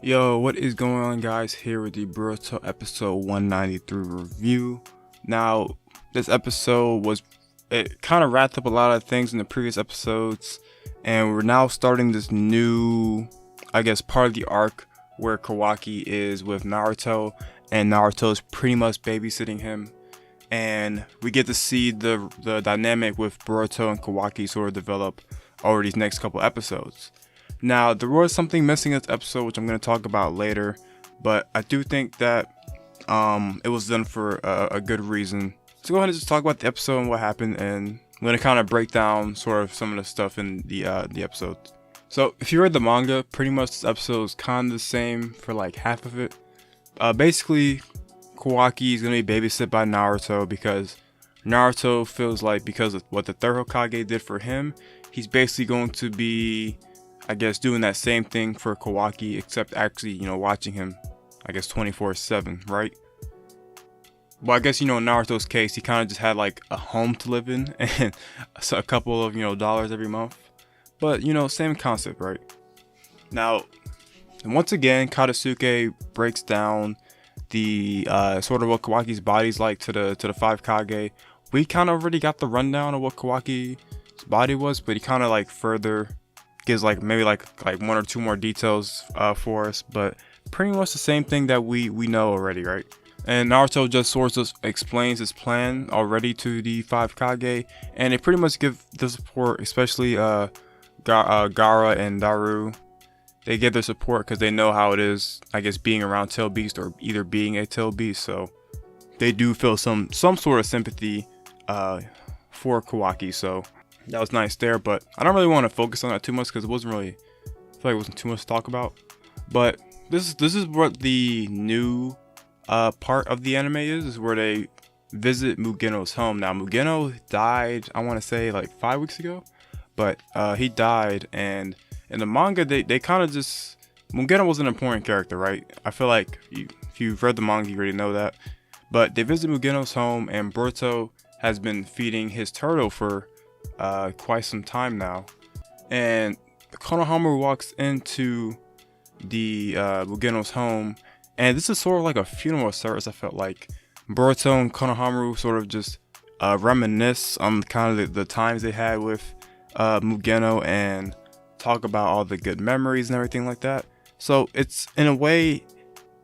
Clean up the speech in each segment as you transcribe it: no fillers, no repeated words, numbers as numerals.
Yo, what is going on, guys? Here with the Boruto episode 193 review. Now, this episode it kind of wrapped up a lot of things in the previous episodes, and we're now starting this new, part of the arc where Kawaki is with Naruto, and Naruto is pretty much babysitting him. And we get to see the dynamic with Boruto and Kawaki sort of develop over these next couple episodes. Now, there was something missing in this episode, which I'm going to talk about later, but I do think that it was done for a good reason. So go ahead and just talk about the episode and what happened, and I'm going to kind of break down sort of some of the stuff in the episode. So if you read the manga, pretty much this episode is kind of the same for like half of it. Basically, Kawaki is going to be babysit by Naruto because Naruto feels like because of what the third Hokage did for him, he's basically going to be, doing that same thing for Kawaki, except actually, watching him, 24/7, right? Well, in Naruto's case, he kind of just had like a home to live in and a couple of, dollars every month. But, same concept, right? Now, and once again, Katasuke breaks down the sort of what Kawaki's body's like to the five Kage. We kind of already got the rundown of what Kawaki's body was, but he kind of like further gives maybe one or two more details for us, but pretty much the same thing that we know already, right? And Naruto just sort of explains his plan already to the five Kage, and they pretty much give the support, especially Gaara and Daru. They give their support because they know how it is, being around Tail Beast or either being a Tail Beast. So they do feel some sort of sympathy for Kawaki. So that was nice there, but I don't really want to focus on that too much because I feel like it wasn't too much to talk about. But this is what the new part of the anime is where they visit Mugeno's home. Now Mugeno died, I want to say like 5 weeks ago, but he died, and in the manga they kind of just, Mugeno was an important character, right? I feel like if you've read the manga, you already know that. But they visit Mugeno's home, and Boruto has been feeding his turtle for quite some time now, and Konohamaru walks into the Mugeno's home, and this is sort of like a funeral service. I felt like Boruto and Konohamaru sort of just reminisce on kind of the times they had with Mugeno and talk about all the good memories and everything like that. So it's, in a way,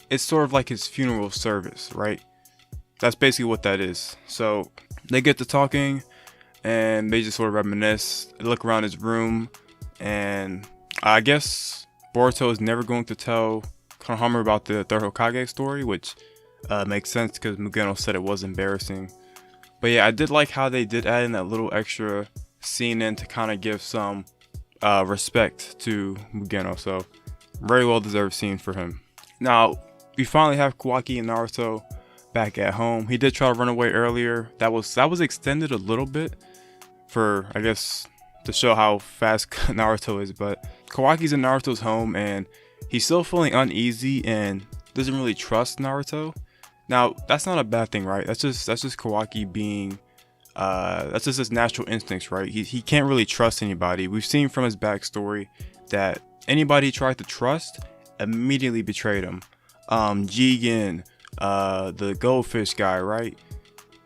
it's sort of like his funeral service, right? That's basically what that is. So they get to talking, and they just sort of reminisce, look around his room, and I guess Boruto is never going to tell Konohamaru about the third Hokage story, which makes sense because Mugeno said it was embarrassing. But yeah, I did like how they did add in that little extra scene in to kind of give some respect to Mugeno, so very well deserved scene for him. Now, we finally have Kawaki and Naruto back at home. He did try to run away earlier. That was extended a little bit for, to show how fast Naruto is, but Kawaki's in Naruto's home, and he's still feeling uneasy and doesn't really trust Naruto. Now, that's not a bad thing, right? That's just Kawaki being that's just his natural instincts, right? He can't really trust anybody. We've seen from his backstory that anybody he tried to trust immediately betrayed him. Jigen, the goldfish guy, right?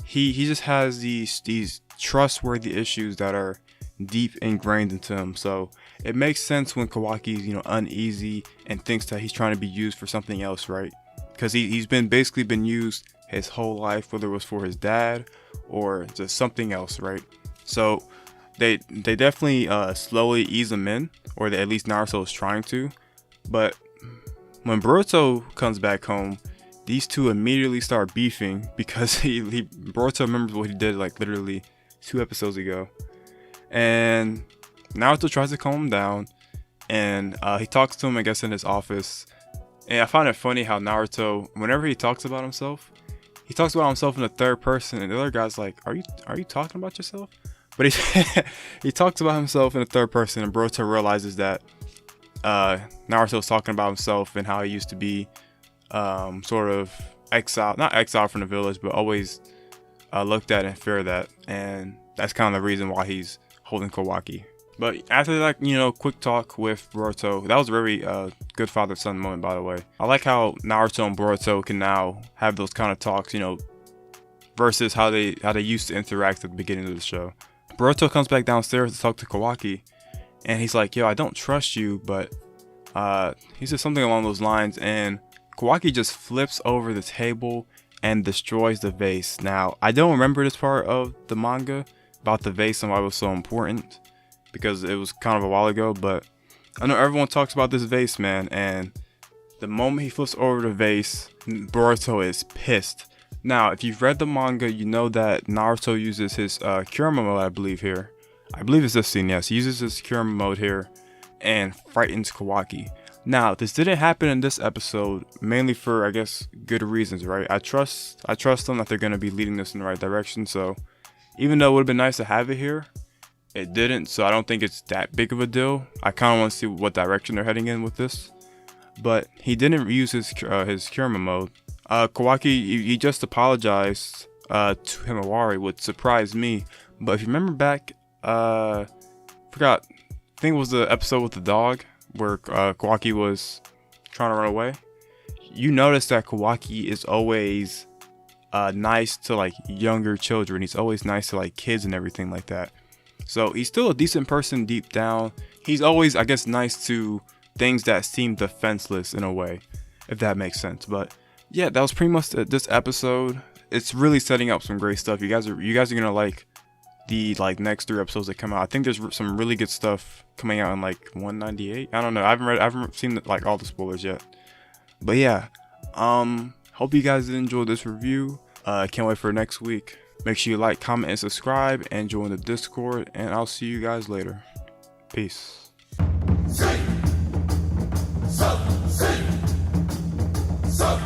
He just has these trustworthy issues that are deep ingrained into him. So it makes sense when Kawaki's uneasy and thinks that he's trying to be used for something else, right? Because he's basically been used his whole life, whether it was for his dad or just something else, right? So they definitely slowly ease him in, or at least Naruto is trying to. But when Boruto comes back home, these two immediately start beefing because Boruto remembers what he did like literally 2 episodes ago, and Naruto tries to calm him down, and he talks to him, in his office. And I find it funny how Naruto, whenever he talks about himself in the third person, and the other guy's like, "Are you talking about yourself?" But he talks about himself in the third person, and Boruto realizes that Naruto's talking about himself and how he used to be sort of not exiled from the village, but always looked at and feared at, and that's kind of the reason why he's holding Kawaki. But after that, quick talk with Boruto, that was a very good father-son moment, by the way. I like how Naruto and Boruto can now have those kind of talks, versus how they used to interact at the beginning of the show. Boruto comes back downstairs to talk to Kawaki, and he's like, yo, I don't trust you, but he says something along those lines, and Kawaki just flips over the table and destroys the vase. Now, I don't remember this part of the manga about the vase and why it was so important, because it was kind of a while ago, but I know everyone talks about this vase, man, and the moment he flips over the vase, Boruto is pissed. Now, if you've read the manga, you know that Naruto uses his Kurama mode, I believe here. I believe it's this scene, yes. He uses his Kurama mode here and frightens Kawaki. Now, this didn't happen in this episode, mainly for, I guess, good reasons, right? I trust them that they're going to be leading this in the right direction, so even though it would have been nice to have it here, it didn't, so I don't think it's that big of a deal. I kind of want to see what direction they're heading in with this. But he didn't use his Kurama mode. Kawaki, he just apologized to Himawari, which surprised me. But if you remember back, I think it was the episode with the dog where Kawaki was trying to run away. You notice that Kawaki is always nice to like younger children. He's always nice to like kids and everything like that. So he's still a decent person deep down. He's always, I guess, nice to things that seem defenseless in a way, if that makes sense. But yeah, that was pretty much this episode. It's really setting up some great stuff. You guys are gonna like the next 3 episodes that come out. I think there's some really good stuff coming out in 198. I don't know. I haven't seen all the spoilers yet. But yeah, hope you guys did enjoy this review. Can't wait for next week. Make sure you like, comment, and subscribe, and join the Discord. And I'll see you guys later. Peace. So.